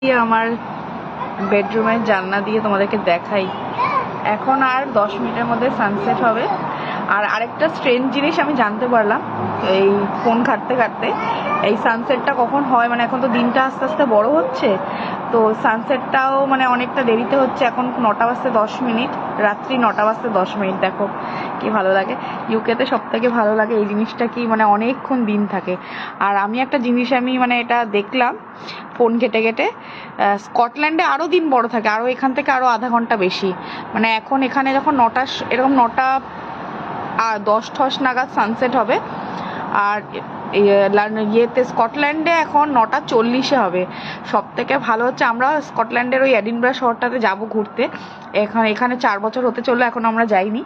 আমার বেডরুমের জানলা দিয়ে তোমাদেরকে দেখাই। এখন আর 10 মিনিটের মধ্যে সানসেট হবে। আর আরেকটা স্ট্রেঞ্জ জিনিস আমি জানতে পারলাম এই ফোন ঘাঁটতে ঘাঁটতে, এই সানসেটটা কখন হয়, মানে এখন তো দিনটা আস্তে আস্তে বড় হচ্ছে, তো সানসেটটাও মানে অনেকটা দেরিতে হচ্ছে। এখন 9টা বাজতে 10 মিনিট, রাত্রি 9টা বাজতে 10 মিনিট। দেখো কি ভালো লাগে। ইউকেতে সব থেকে ভালো লাগে এই জিনিসটা কি, মানে অনেকক্ষণ দিন থাকে। আর আমি একটা জিনিস মানে এটা দেখলাম ফোন ঘেটে ঘেটে, স্কটল্যান্ডে আরও দিন বড় থাকে, আরও এখান থেকে আরও আধা ঘন্টা বেশি। মানে এখন এখানে যখন 9টা এরকম 9টা 10 নাগাদ সানসেট হবে, আর ইয়েতে স্কটল্যান্ডে এখন 9টা 40 হবে। সব থেকে ভালো হচ্ছে আমরা স্কটল্যান্ডের ওই এডিনবরা শহরটাতে যাব ঘুরতে। এখানে 4 বছর হতে চললো, এখন আমরা যাইনি,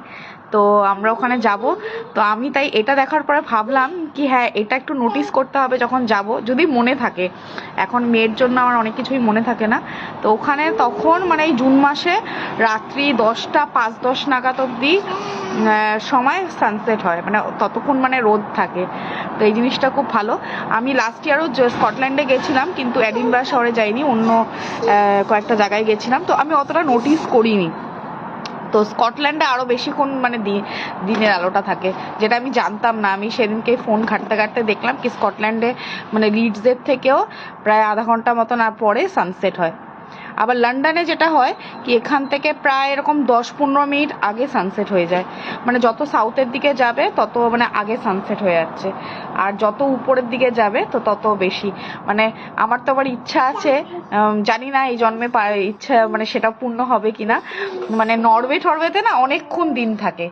তো আমরা ওখানে যাব। তো আমি তাই এটা দেখার পরে ভাবলাম কি হ্যাঁ, এটা একটু নোটিস করতে হবে যখন যাব, যদি মনে থাকে। এখন মেয়ের জন্য আমার অনেক কিছুই মনে থাকে না। তো ওখানে তখন মানে এই জুন মাসে রাত্রি 10টা 5-10 নাগাদ অবধি সময় সানসেট হয়, মানে ততক্ষণ মানে রোদ থাকে। তো এই জিনিসটা খুব ভালো। আমি লাস্ট ইয়ারও স্কটল্যান্ডে গেছিলাম, কিন্তু এডিনবরা শহরে যাইনি, অন্য কয়েকটা জায়গায় গেছিলাম, তো আমি অতটা নোটিস করিনি। তো স্কটল্যান্ডে আরও বেশিক্ষণ মানে দিনের আলোটা থাকে, যেটা আমি জানতাম না। আমি সেদিনকে ফোন ঘাঁটতে ঘাঁটতে দেখলাম কি স্কটল্যান্ডে মানে লিডসের থেকেও প্রায় আধা ঘন্টা মতন আর পরে সানসেট হয়। আবার লন্ডনে যেটা হয় কি এখান থেকে প্রায় এরকম 10-15 মিনিট আগে সানসেট হয়ে যায়। মানে যত সাউথের দিকে যাবে তত মানে আগে সানসেট হয়ে যাচ্ছে, আর যত উপরের দিকে যাবে তো তত বেশি। মানে আমার তো আবার ইচ্ছা আছে, জানি না এই জন্মে ইচ্ছা মানে সেটা পূর্ণ হবে কিনা। মানে নরওয়েতে না অনেকক্ষণ দিন থাকে,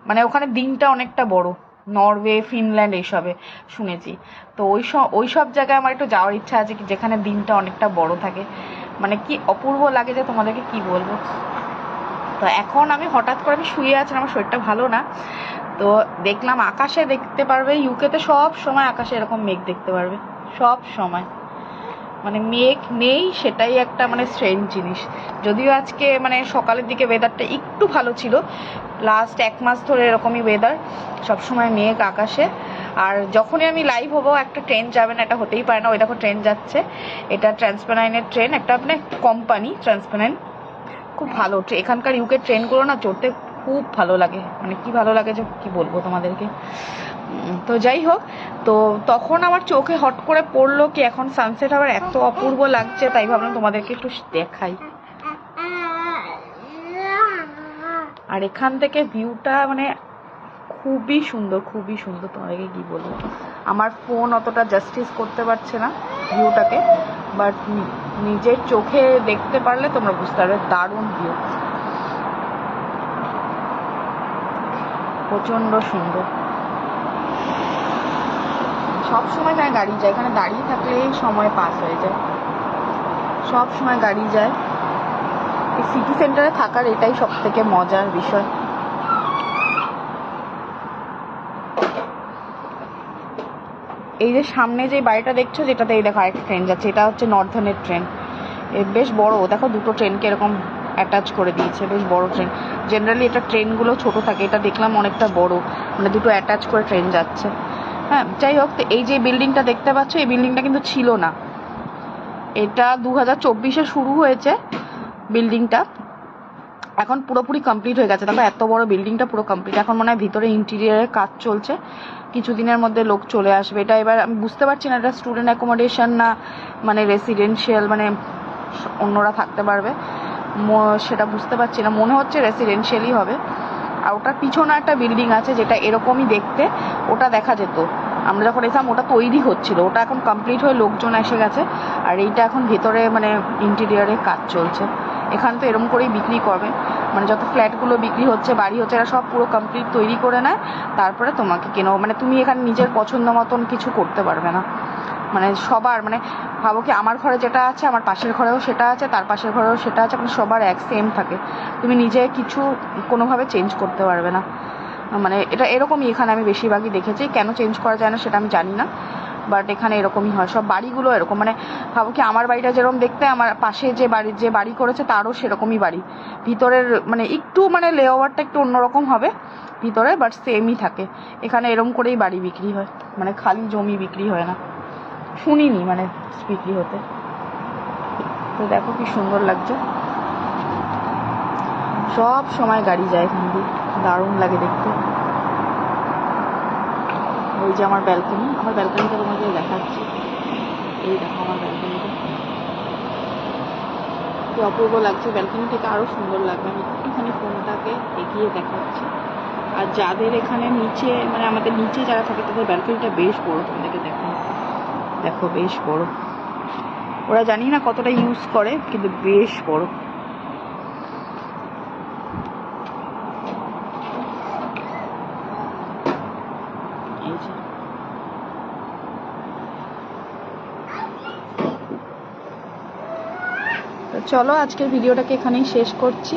মানে ওখানে দিনটা অনেকটা বড়। নরওয়ে, ফিনল্যান্ড এইসবে শুনেছি। তো ওইসব জায়গায় আমার একটু যাওয়ার ইচ্ছা আছে, কি যেখানে দিনটা অনেকটা বড় থাকে। মানে কি অপূর্ব লাগে যে তোমাদেরকে কি বলবো। তো এখন আমি হঠাৎ করে আমি শুয়ে আছি, আমার শরীরটা ভালো না, তো দেখলাম আকাশে দেখতে পারবে ইউকেতে সব সময় আকাশে এরকম মেঘ দেখতে পারবে, সব সময়। মানে মেঘ নেই, সেটাই একটা মানে স্ট্রেঞ্জ জিনিস। যদিও আজকে মানে সকালের দিকে ওয়েদারটা একটু ভালো ছিল, লাস্ট 1 মাস ধরে এরকমই ওয়েদার, সবসময় মেঘ আকাশে। আর যখনই আমি লাইভ হবো একটা ট্রেন যাবে না, এটা হতেই পারে না। ওই দেখো ট্রেন যাচ্ছে, এটা ট্রান্সপেনাইনের ট্রেন, একটা মানে কোম্পানি ট্রান্সপেনাইন, খুব ভালো। এখানকার ইউকে ট্রেনগুলো না চড়তে খুব ভালো লাগে, মানে কি ভালো লাগে যে কি বলবো তোমাদেরকে। তো যাই হোক, তো তখন আমার চোখে হট করে পড়লো কি এখন সানসেট আবার এত অপূর্ব লাগছে, তাই ভাবলাম তোমাদেরকে একটু দেখাই। আর এখান থেকে ভিউটা মানে খুবই সুন্দর, খুবই সুন্দর, তোমাদেরকে কি বলবো। আমার ফোন অতটা জাস্টিস করতে পারছে না ভিউটাকে, বাট নিজের চোখে দেখতে পারলে তোমরা বুঝতে পারবে, দারুণ ভিউ, প্রচণ্ড সুন্দর। সব সময় এখানে গাড়ি যায়, এখানে দাঁড়িয়ে থাকলেই সময় পাস হয়ে যায়, সব সময় গাড়ি যায়। এই সিটি সেন্টারে থাকার এটাই সব থেকে মজার বিষয়। এই যে সামনে যে বাড়িটা দেখছো, যেটাতে এই দেখো আরেকটা ট্রেন যাচ্ছে, এটা হচ্ছে নর্থার্নের ট্রেন। বেশ বড়, দেখো দুটো ট্রেনকে এরকম অ্যাটাচ করে দিয়েছে, বেশ বড় ট্রেন। জেনারেলি এটা ট্রেনগুলো ছোট থাকে, এটা দেখলাম অনেকটা বড়, মানে দুটো অ্যাটাচ করে ট্রেন যাচ্ছে। হ্যাঁ, যাই হোক, তো এই যে বিল্ডিংটা দেখতে পাচ্ছ, এই বিল্ডিংটা কিন্তু ছিল না, এটা 2024-এ শুরু হয়েছে বিল্ডিংটা, এখন পুরোপুরি কমপ্লিট হয়ে গেছে। দেখো এত বড় বিল্ডিংটা পুরো কমপ্লিট, এখন মনে হয় ভিতরে ইন্টেরিয়ারের কাজ চলছে, কিছুদিনের মধ্যে লোক চলে আসবে। এটা এবার আমি বুঝতে পারছি না এটা স্টুডেন্ট অ্যাকোমোডেশন না মানে রেসিডেন্সিয়াল, মানে অন্যরা থাকতে পারবে, সেটা বুঝতে পারছি না। মনে হচ্ছে রেসিডেন্সিয়ালই হবে। আর ওটার পিছনে একটা বিল্ডিং আছে যেটা এরকমই দেখতে, ওটা দেখা যেত আমরা যখন এসেছিলাম, ওটা তৈরি হচ্ছিল, ওটা এখন কমপ্লিট হয়ে লোকজন এসে গেছে। আর এইটা এখন ভেতরে মানে ইন্টেরিয়ারে কাজ চলছে। এখানে তো এরকম করেই বিক্রি করবে, মানে যত ফ্ল্যাটগুলো বিক্রি হচ্ছে, বাড়ি হচ্ছে, এরা সব পুরো কমপ্লিট তৈরি করে নেয়, তারপরে তোমাকে কেনো, মানে তুমি এখানে নিজের পছন্দ মতন কিছু করতে পারবে না। মানে সবার মানে ভাবো কি আমার ঘরে যেটা আছে আমার পাশের ঘরেও সেটা আছে, তার পাশের ঘরেও সেটা আছে, মানে সবার এক সেম থাকে, তুমি নিজে কিছু কোনোভাবে চেঞ্জ করতে পারবে না। মানে এটা এরকমই এখানে আমি বেশিরভাগই দেখেছি, কেন চেঞ্জ করা যায় না সেটা আমি জানি না, বাট এখানে এরকমই হয়। সব বাড়িগুলো এরকম, মানে ভাবো কি আমার বাড়িটা যেরকম দেখতে, আমার পাশে যে বাড়ি করেছে তারও সেরকমই বাড়ি, ভিতরের মানে একটু মানে লেআউটটা একটু অন্যরকম হবে ভিতরে, বাট সেমই থাকে। এখানে এরকম করেই বাড়ি বিক্রি হয়, মানে খালি জমি বিক্রি হয় না, শুনিনি মানে বিক্রি হতে। তো দেখো কি সুন্দর লাগছে, সব সময় গাড়ি যায় এখান দিয়ে, দারুণ লাগে দেখতে। ওই যে আমার ব্যালকনিটা তোমাকে দেখাচ্ছি, এই দেখো আমার ব্যালকনিটা কি অপূর্ব লাগছে। ব্যালকনি থেকে আরো সুন্দর লাগবে। আমি একটুখানি ফোনটাকে এগিয়ে দেখাচ্ছি। আর যাদের এখানে নিচে, মানে আমাদের নিচে যারা থাকে, তাদের ব্যালকনিটা বেশ বড়, তোমাদেরকে দেখো, দেখো বেশ বড়। ওরা জানি না কতটা ইউজ করে, কিন্তু বেশ বড়। এই যে তো চলো, আজকের ভিডিওটাকে এখানেই শেষ করছি।